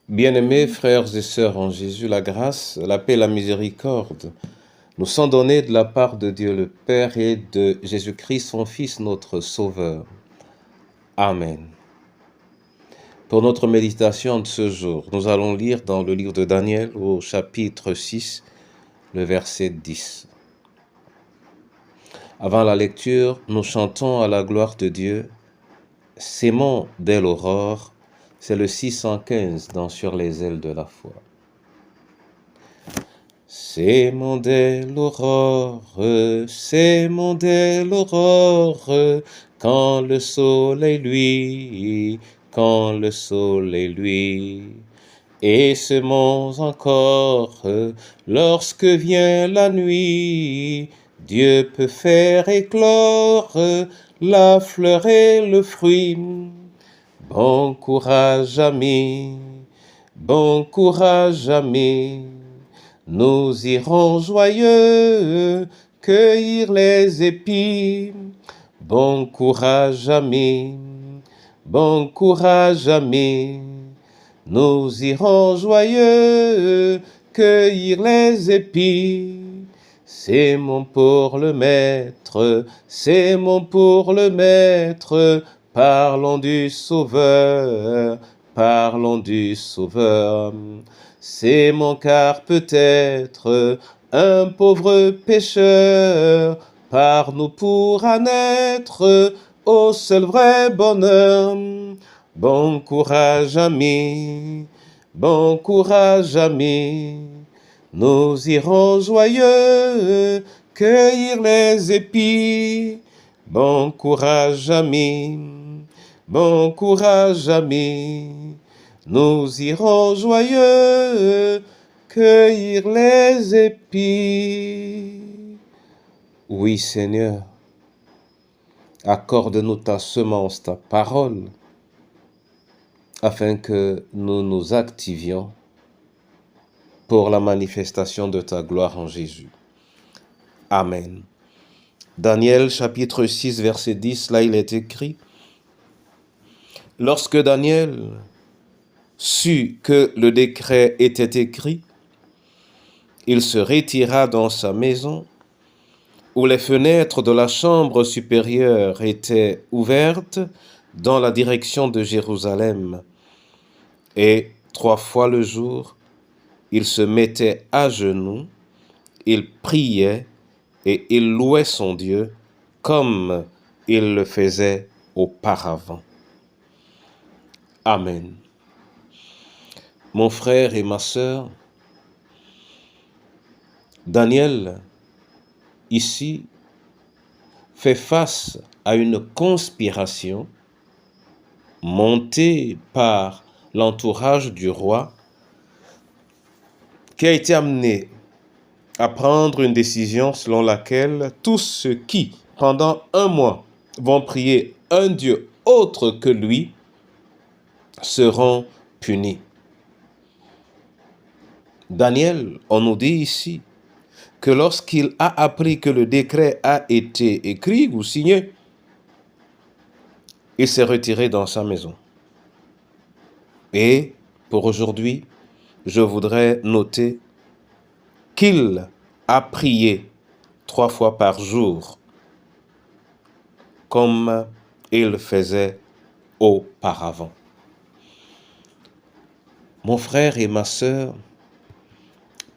Bien-aimés frères et sœurs en Jésus, la grâce, la paix, la miséricorde nous sont donnés de la part de Dieu le Père et de Jésus-Christ, son Fils, notre Sauveur. Amen. Pour notre méditation de ce jour, nous allons lire dans le livre de Daniel au chapitre 6, le verset 10. Avant la lecture, nous chantons à la gloire de Dieu « S'aimons dès l'aurore », c'est le 615 dans « Sur les ailes de la foi ». S'aimons dès l'aurore, quand le soleil luit, et s'aimons encore, lorsque vient la nuit, Dieu peut faire éclore la fleur et le fruit. Bon courage, amis, nous irons joyeux cueillir les épis. Bon courage, amis, nous irons joyeux cueillir les épis. S'aimons pour le Maître, parlons du Sauveur, C'est mon car peut-être un pauvre pécheur par nous pourra naître au seul vrai bonheur. Bon courage, amis, nous irons joyeux cueillir les épis. Bon courage, amis, nous irons joyeux cueillir les épis. Oui, Seigneur, accorde-nous ta semence, ta parole, afin que nous nous activions pour la manifestation de ta gloire en Jésus. Amen. Daniel chapitre 6, verset 10, là il est écrit « Lorsque Daniel sut que le décret était écrit, il se retira dans sa maison, où les fenêtres de la chambre supérieure étaient ouvertes dans la direction de Jérusalem. Et 3 fois le jour, il se mettait à genoux, il priait et il louait son Dieu comme il le faisait auparavant. » Amen. Mon frère et ma sœur, Daniel, ici, fait face à une conspiration montée par l'entourage du roi qui a été amené à prendre une décision selon laquelle tous ceux qui, pendant 1 mois, vont prier un Dieu autre que lui, seront punis. Daniel, on nous dit ici que lorsqu'il a appris que le décret a été écrit ou signé, il s'est retiré dans sa maison. Et pour aujourd'hui, je voudrais noter qu'il a prié 3 fois par jour, comme il le faisait auparavant. Mon frère et ma sœur,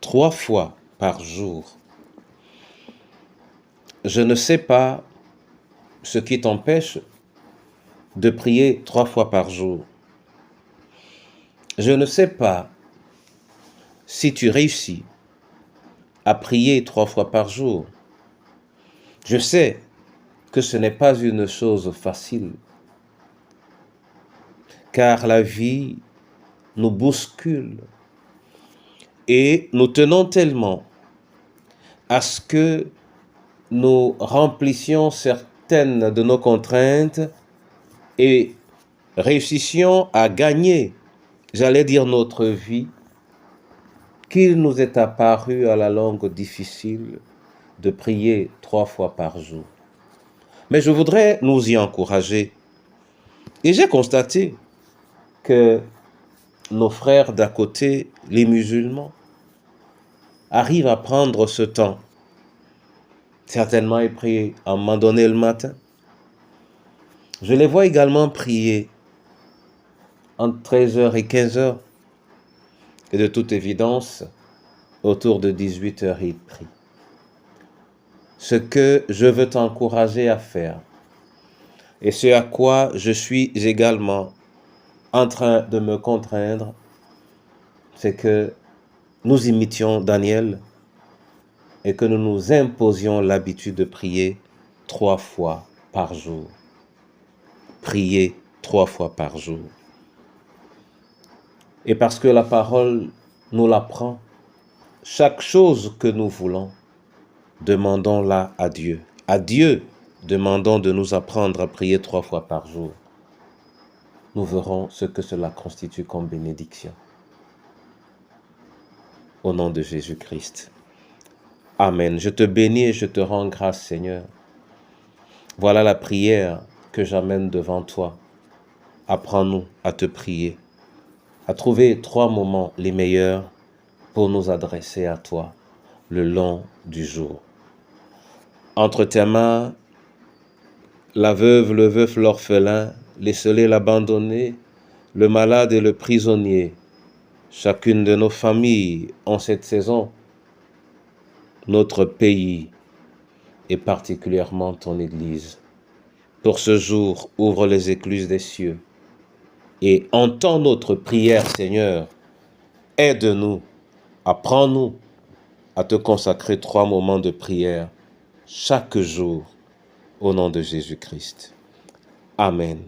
3 fois par jour. Je ne sais pas ce qui t'empêche de prier 3 fois par jour. Je ne sais pas si tu réussis à prier 3 fois par jour. Je sais que ce n'est pas une chose facile, car la vie nous bouscule et nous tenons tellement à ce que nous remplissions certaines de nos contraintes et réussissions à gagner, j'allais dire, notre vie, qu'il nous est apparu à la longue difficile de prier 3 fois par jour. Mais je voudrais nous y encourager. Et j'ai constaté que nos frères d'à côté, les musulmans, arrivent à prendre ce temps. Certainement, ils prient à un moment donné le matin. Je les vois également prier entre 13h et 15h. Et de toute évidence, autour de 18h, ils prient. Ce que je veux t'encourager à faire, et ce à quoi je suis également en train de me contraindre, c'est que nous imitions Daniel et que nous nous imposions l'habitude de prier 3 fois par jour. Prier 3 fois par jour. Et parce que la parole nous l'apprend, chaque chose que nous voulons, demandons-la à Dieu. À Dieu, demandons de nous apprendre à prier 3 fois par jour. Nous verrons ce que cela constitue comme bénédiction. Au nom de Jésus-Christ. Amen. Je te bénis et je te rends grâce, Seigneur. Voilà la prière que j'amène devant toi. Apprends-nous à te prier, à trouver 3 moments les meilleurs pour nous adresser à toi le long du jour. Entre tes mains, la veuve, le veuf, l'orphelin, l'esselé, l'abandonné, le malade et le prisonnier, chacune de nos familles en cette saison, notre pays et particulièrement ton Église. Pour ce jour, ouvre les écluses des cieux et entends notre prière, Seigneur. Aide-nous, apprends-nous à te consacrer 3 moments de prière chaque jour au nom de Jésus-Christ. Amen.